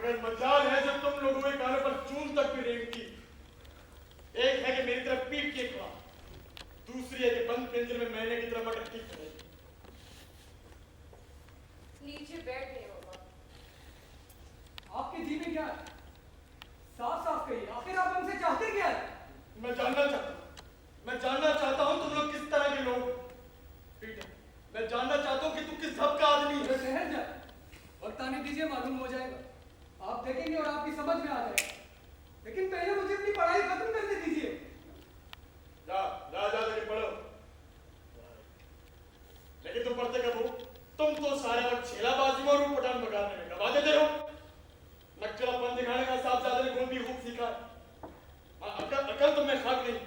मगर मजाल है जो तुम लोगों के कानों पर चून तक भी रेंगती। एक है कि मेरी तरफ पीट के खड़ा, दूसरी है कि बंद पिंजरे में मैंने की तरफ अटकती खड़ी। नीचे बैठ गए बाबा। आपके जी में क्या है? साफ साफ कहिए, आखिर आप हमसे चाहते क्या है? मैं जानना चाहता हूं तुम लोग किस तरह के लोग। पीटर, मैं जानना चाहता हूं कि तू किस धब का आदमी है। ठहर जा, वक्त आने दीजिए, मालूम हो जाएगा। आप देखेंगे और आपकी समझ में आ जाएगा। लेकिन पहले मुझे अपनी पढ़ाई खत्म करने दीजिए। जा जा जा जाके पढ़ो। लेकिन तुम पढ़ते कब हो? तुम तो सारे वक्त छेलाबाजी में और ऊटपटांग बगाड़ने में गवा देते हो। नक्चलापन दिखाने का साहबजादे ने खूब सीखा। अकल तुम्हें खाक नहीं।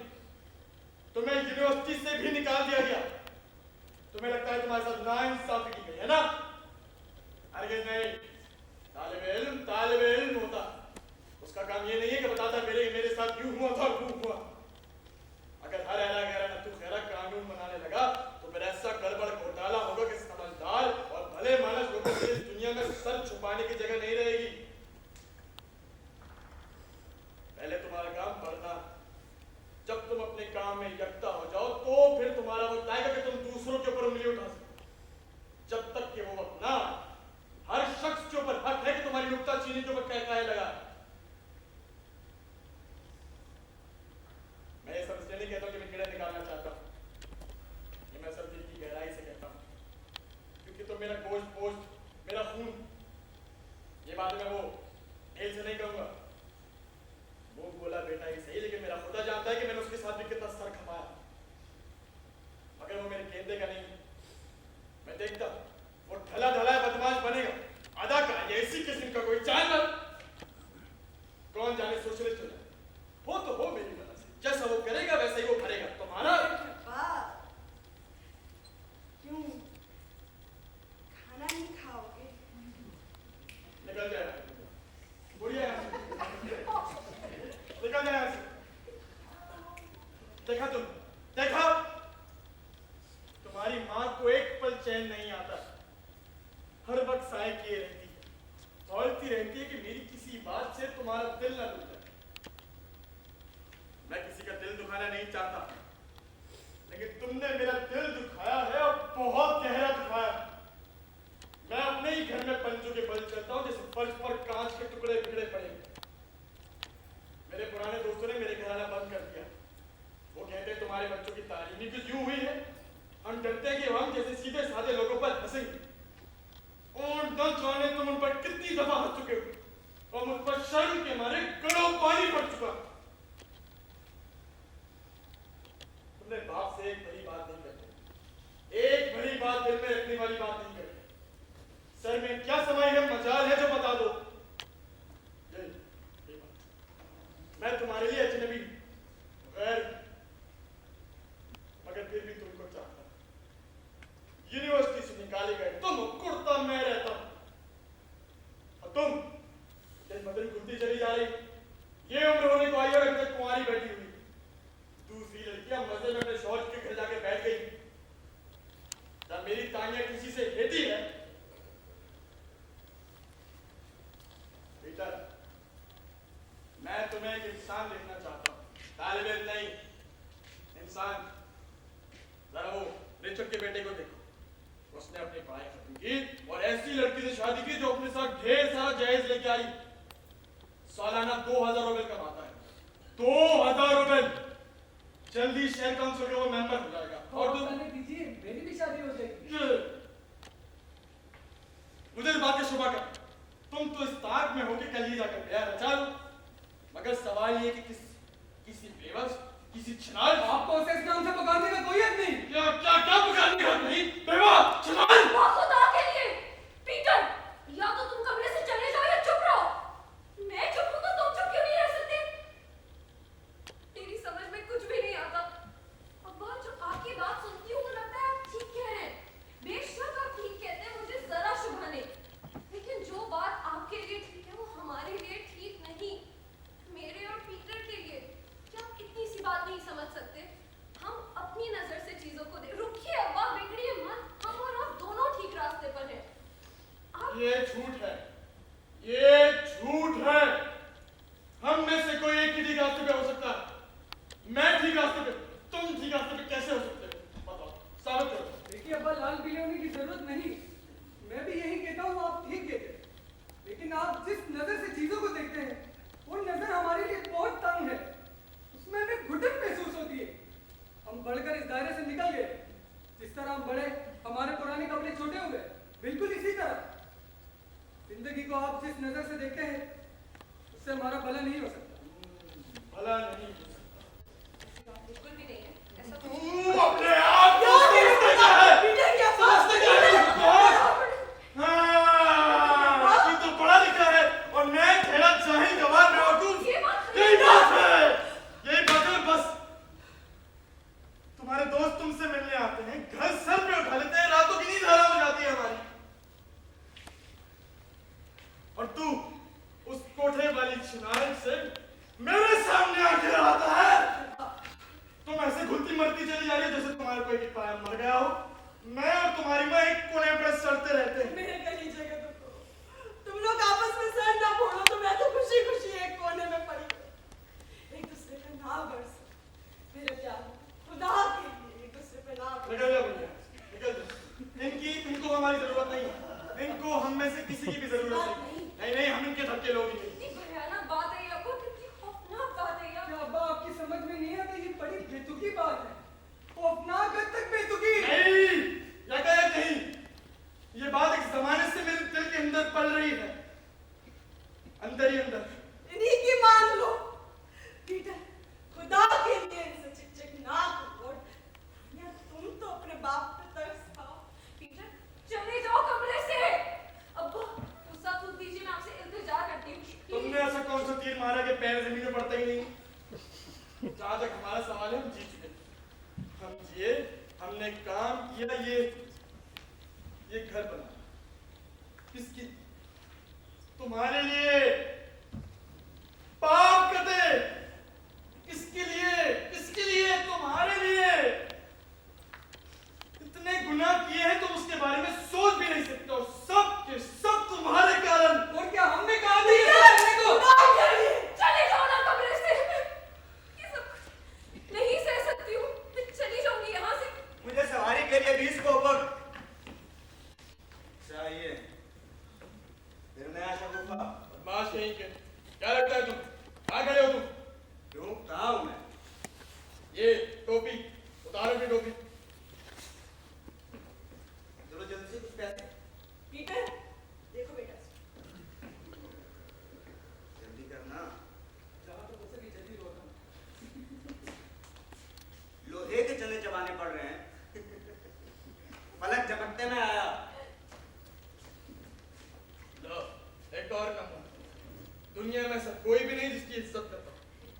तुम्हें यूनिवर्सिटी से भी निकाल दिया गया। तुम्हें लगता है तुम्हारे साथ नाइंसाफी की गई है ना? अरे नहीं, तालिब इल्म होता, उसका काम ये नहीं है कि बताता मेरे साथ यूं हुआ था यूं हुआ। अगर हर ऐरा गैरा नत्थु खैरा कानून बनाने लगा तो फिर ऐसा गड़बड़ घोटाला होगा कि समझदार और भले मानस लोगों के इस दुनिया में सर छुपाने की जगह नहीं रहेगी। पहले तुम्हारा काम पढ़ना। जब तुम अपने काम में यकता हो जाओ तो फिर तुम्हारा वक्त आएगा कि तुम दूसरों के ऊपर उंगली उठा सको। जब तक कि वो वक्त ना, हर शख्स के ऊपर हक है कि तुम्हारी नुक्ताचीनी के ऊपर कहता है लगा। मैं ये सब इसलिए नहीं कहता कि मैं कीड़े निकालना चाहता हूं। ये मैं सब दिल की गहराई से कहता हूं, क्योंकि तो मेरा गोश्त, मेरा खून। ये बात मैं वो दिल से नहीं कहूंगा। वो बोला बेटा ही सही, लेकिन मेरा खुदा जानता है कि मैंने उसके साथ भी कितना सर खपाया। मगर वो मेरे गेंदे का नहीं। मैं देखता वो ढला ढलाया बदमाश बनेगा, अदाकार या इसी किस्म का कोई जानवर। कौन जाने सोशलिस्ट हो जाए। वो तो हो मेरी मदद से, जैसा वो करेगा वैसा ही वो भरेगा। तुम्हारा क्यों खाना नहीं खाओगे? निकल जाए बुढ़िया, निकल जाए यहाँ से। देखा तुम्हारी माँ को एक पल चैन नहीं आता। हर वक्त साय किए रहती है, दौड़ती रहती है कि मेरी किसी बात से तुम्हारा दिल ना टूटे। मैं किसी का दिल दुखाना नहीं चाहता, लेकिन तुमने मेरा दिल दुखाया है और बहुत गहरा दुखाया। मैं अपने ही घर में पंजों के बल चलता हूँ जैसे फर्श पर कांच के टुकड़े बिखरे पड़े। मेरे पुराने दोस्तों ने मेरे घर आना बंद कर दिया। वो कहते हैं तुम्हारे बच्चों की तालीम ही कुछ यूं हुई है, हम डरते हैं कि हम जैसे सीधे साधे लोगों पर हंसेंगे। और न जाने तुम उन पर कितनी दफा हंस चुके हो और मुझ पर शर्म के मारे गड़ों पानी पड़ चुका। तुमने बाप से एक बड़ी बात नहीं करते, एक बड़ी बात दिल में रखने वाली बात नहीं करते। सर में क्या समाई है, मजाल है जो बता दो। मैं तुम्हारे लिए अजनबी गैर, मगर फिर भी तुमको चाहता हूं। यूनिवर्सिटी से निकाले गए तुम, कुर्ता मैं रहता हूं, और तुम दिन बदल घुलती चली जा रही। ये उम्र होने को आई और अभी तक कुंवारी बैठी हुई। दूसरी लड़कियां मजे में अपने शौच के घर जाके बैठ गई। जब मेरी तानिया किसी से कहती है बेटा, मैं तुम्हें एक इंसान देखना चाहता हूँ, तालिब इल्म नहीं, इंसान। जरा वो रिचर्ड के बेटे को देखो, उसने अपनी पढ़ाई खत्म की और ऐसी लड़की से शादी की जो अपने साथ ढेर सारा जहेज लेके आई। सालाना 2000 रुपए कमाता है। 2000 रुपए। जल्दी शहर काउंसिल का वो मेंबर हो जाएगा। और तुम दीजिए, मेरी भी शादी हो जाएगी। मुझे इस बात का शुभा कर, तुम तो इस ताक में हो कि कल ही जाकर प्यार रचा लो। मगर सवाल ये कि किसी बेवस, किसी छिनाल, आपको उसे इस नाम से पुकारने का कोई हक नहीं। क्या पुकारने का नहीं? बेवा, छिनाल। खुदा के लिए पीटर, या तो तुम कमरे से चले जाओ या चुप रहो। मैं चुप हूं तो तुम चुप क्यों नहीं रह सकते? तेरी समझ में कुछ भी नहीं आता। अब्बा, जो आपकी बात सुनती हूँ तो लगता है आप ठीक कह रहे हैं। बेशक आप ठीक कहते हैं, मुझे जरा शुभा नहीं, लेकिन जो बात आपके लिए ठीक है वो हमारे लिए ठीक नहीं। मेरे और पीटर के लिए क्या आप इतनी सी बात नहीं समझ सकते? हम अपनी नजर से चीजों को रुकिए अब्बा, बिगड़िए मत। हम और आप दोनों ठीक आप जिस नजर से चीजों को देखते हैं वो नजर हमारे लिए बहुत तंग है। उसमें हमें घुटन महसूस होती है। हम बढ़कर इस दायरे से निकल गए। जिस तरह हम बढ़े हमारे पुराने कपड़े छोटे हो गए, बिल्कुल इसी तरह जिंदगी को आप जिस नजर से देखते हैं उससे हमारा भला नहीं हो सकता। भला नहीं हो बात बिल्कुल भी नहीं है ऐसा सकता। तो तू अपने आप को समझते क्या है? समझते क्या है? हाँ, तू तो पढ़ा लिखा है और मैं तेरा जाहिल गवार बेवकूफ। ये बात यही बात है, यही बात है। बस तुम्हारे दोस्त तुमसे मिलने आते हैं, घर सर पे उठा लेते हैं, रातों की नींद हराम हो जाती है हमारी, और तू उस कोठे वाली चिनार से मेरे सामने आके आता है। तुम ऐसे घुलती मरती चली जा रही है जैसे तुम्हारे कोई की पाया मर गया हो। मैं और तुम्हारी माँ एक कोने पर सड़ते रहते हैं। मेरे कलीजे का तुम लोग आपस में सर ना फोड़ो तो मैं तो खुशी खुशी एक कोने में पड़ी एक दूसरे का नाम बरस मेरे प्यार खुदा के लिए एक दूसरे पे नाम निकल जा भैया, निकल जा। इनको हमारी जरूरत नहीं है, इनको हम में से किसी की भी जरूरत नहीं। नहीं नहीं, हम इनके धक्के लोग ही नहीं। कितनी भयानक बात है ये, अब्बा कितनी खौफनाक बात है ये। क्या अब्बा आपकी समझ में नहीं आती? ये बड़ी बेतुकी बात है, खौफनाक हद तक बेतुकी। नहीं, या कहे नहीं, ये बात एक जमाने से मेरे दिल के अंदर पल रही है, अंदर ही अंदर। इन्हीं की मान लो पीटर खुदा के लिए इनसे चिकचिक ना करो या तुम तो अपने बाप पे तरस खाओ। पीटर चले जाओ कमरे से। अब्बा गुस्सा तू दीजिए, मैं आपसे इल्तिजा करती हूँ। तुमने ऐसा कौन सा तीर मारा कि पैर जमीन में पड़ता ही नहीं? जहां तक हमारा सवाल है, हम जीत चुके, हम जिए, हमने काम किया, ये घर बना किसकी? तुम्हारे लिए। पाप करते किसके लिए? किसके लिए? तुम्हारे लिए। इतने गुनाह किए हैं तुम उसके बारे में सोच भी नहीं सकते हो, सब के सब तुम्हारे कारण। और क्या हमने कहा था ये सब करने को? चले जाओ ना कमरे से, ये सब नहीं सह सकती हूँ, मैं चली जाऊंगी यहाँ से। मुझे सवारी के लिए 20 कोपर चाहिए। फिर नया शगुफा। बदमाश कहीं के, क्या लगता है तुम? कहाँ खड़े हो तुम? क्यों, कहाँ हूँ मैं? ये टोपी उतारो, अपनी टोपी। चलो जल्दी से कुछ पैसे। पीटर देखो बेटा जल्दी करना। जहाँ तक हो सके जल्दी लौटना। लोहे के चने चबाने पड़ रहे हैं। पलक झपटते में आया। लो, एक और नंबर। दुनिया में ऐसा कोई भी नहीं जिसकी इज्जत करता हो।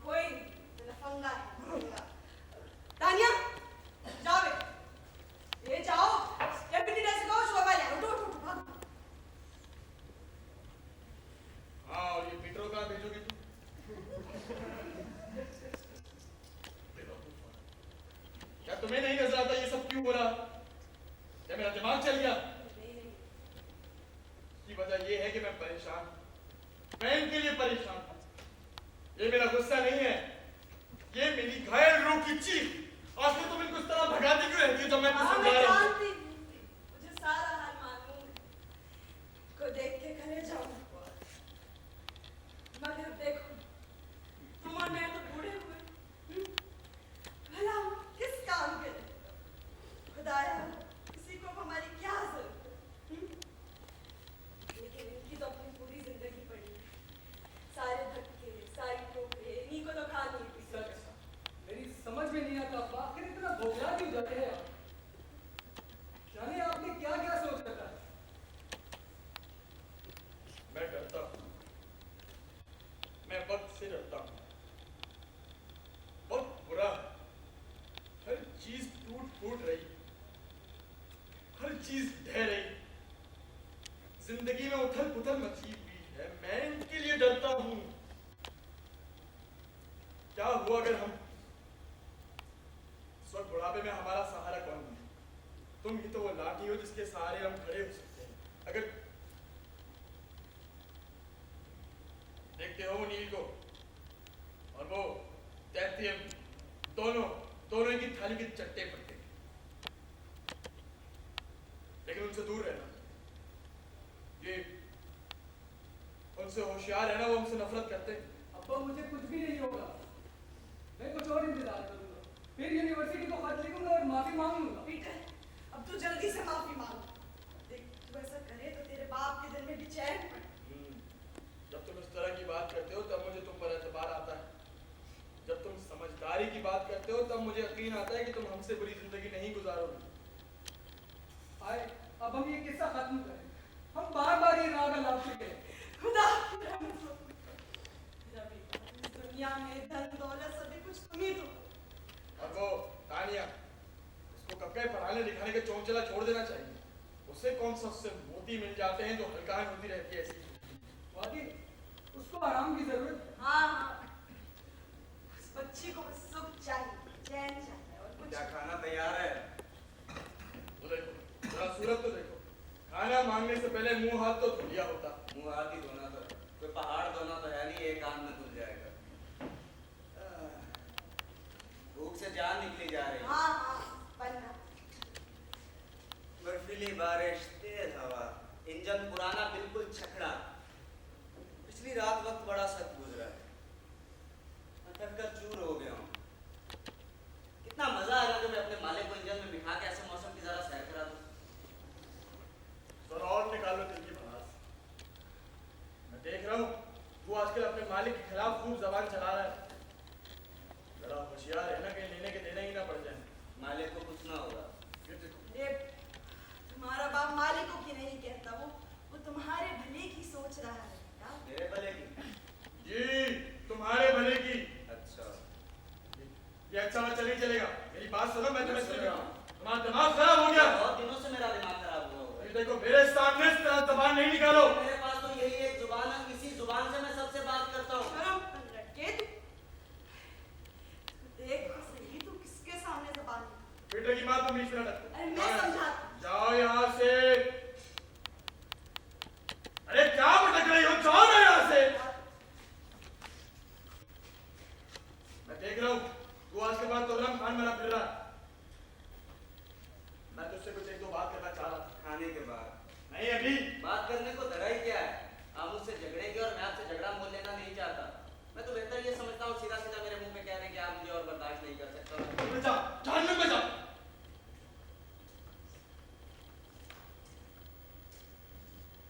कोई नहीं लफंगा है लफंगा। तानिया जाओ बेटा ये जाओ या बिन्नी से कहो शोभा ले उठो उठो उठो भागो। हाँ, और ये पीटरो कहाँ भेजोगी तुम? क्या तुम्हें नहीं नजर आता ये सब क्यों हो रहा? क्या मेरा दिमाग चल गया? इसकी वजह ये है कि मैं परेशान हूं। मैं इनके लिए परेशान हूं। ये मेरा गुस्सा नहीं है, ये मेरी घायल रूह की चीख। आखिर तुम इनको इस तरह भगाती क्यों रहती हो जब मैं कुछ हाँ समझा मैं रहा हूं? जानती हूँ मुझे सारा हाल मालूम है। को देख के घरे जाओ मगर देखो तुम और मैं तो बूढ़े हुए भला हम किस काम के लिए? खुदाया किसी को हमारी क्या जरूरत है? लेकिन इनकी तो अपनी पूरी जिंदगी पड़ी है। सारे धक्के सारी ठोकरें इन्हीं को तो खानी है। सच मेरी समझ में नहीं आता अब्बा, आखिर इतना बौखला क्यों जाते हैं आप? जाने आपने क्या क्या सोच रखा है? मैं डरता हूं, मैं वक्त से डरता हूं। बहुत बुरा है, हर चीज टूट फूट रही, हर चीज ढह रही, जिंदगी में उथल पुथल मची हुई है। मैं इनके लिए डरता हूं। क्या हुआ अगर हम इस वक्त बुढ़ापे में हमारा सहारा कौन है? तुम ही तो वो लाठी हो जिसके सहारे हम खड़े हो सकते हैं। अगर देखते हो वो नील को और वो तैतीय, दोनों की थाली के चट्टे पट्टे, लेकिन उनसे दूर रहना। उनसे होशियार है ना, वो हमसे नफरत करते हैं। अब्बा मुझे कुछ भी नहीं होगा, मैं कुछ और इंतजार करूंगा, फिर यूनिवर्सिटी को खत लिखूंगा और माफी मांग लूंगा। पीटर, अब तू जल्दी से माफी मांग। देख, तू ऐसा करे तो तेरे बाप के दिल में भी चैन पड़े। जब तुम इस तरह की बात करते हो तब मुझे तुम पर एतबार आता है। जब तुम समझदारी की बात करते हो तब मुझे यकीन आता है कि तुम हमसे बुरी जिंदगी नहीं गुजारोगे। आए, अब हम ये किस्सा खत्म करें। हम बार बार ये राग अलाप चुके हैं। खुदा की रहमत हो। मेरा बेटा, इस दुनिया में धन दौलत सभी कुछ तुम ही दो। और वो तानिया, उसको कब के पढ़ाने लिखाने के चौंचला छोड़ देना चाहिए। उससे कौन सा उससे मोती मिल जाते हैं जो हल्का होती रहती है ऐसी। वाकई उसको आराम की जरूरत है। हाँ हाँ, उस बच्ची को बस सुख चाहिए, चैन चाहिए और कुछ क्या खाना तैयार है? वो देखो, जरा सूरत तो देखो। खाना मांगने से पहले मुंह हाथ तो धो लिया होता। मुंह हाथ ही धोना तो है, कोई पहाड़ धोना तो है नहीं, एक काम में धुल जाएगा। भूख से जान निकली जा रही है। हाँ हाँ, बनना। बर्फीली बारिश, तेज हवा, इंजन पुराना बिल्कुल छकड़ा। पिछली रात वक्त बड़ा सख्त गुजरा है, मैं थक कर चूर हो गया हूँ। कितना मजा आएगा जब मैं अपने मालिक को इंजन में बिठा के ऐसे मौसम की जरा सैर करा दूं। जरा और निकालो दिल की भड़ास। मैं देख रहा हूँ तू आजकल अपने मालिक के खिलाफ खूब जबान चला रहा है। जरा होशियार है ना, कहीं लेने के देने ही ना पड़ जाए। मालिक को कुछ ना होगा। ये देखो, ये तुम्हारा बाप मालिकों की नहीं कहता, वो तुम्हारे भले की सोच रहा है।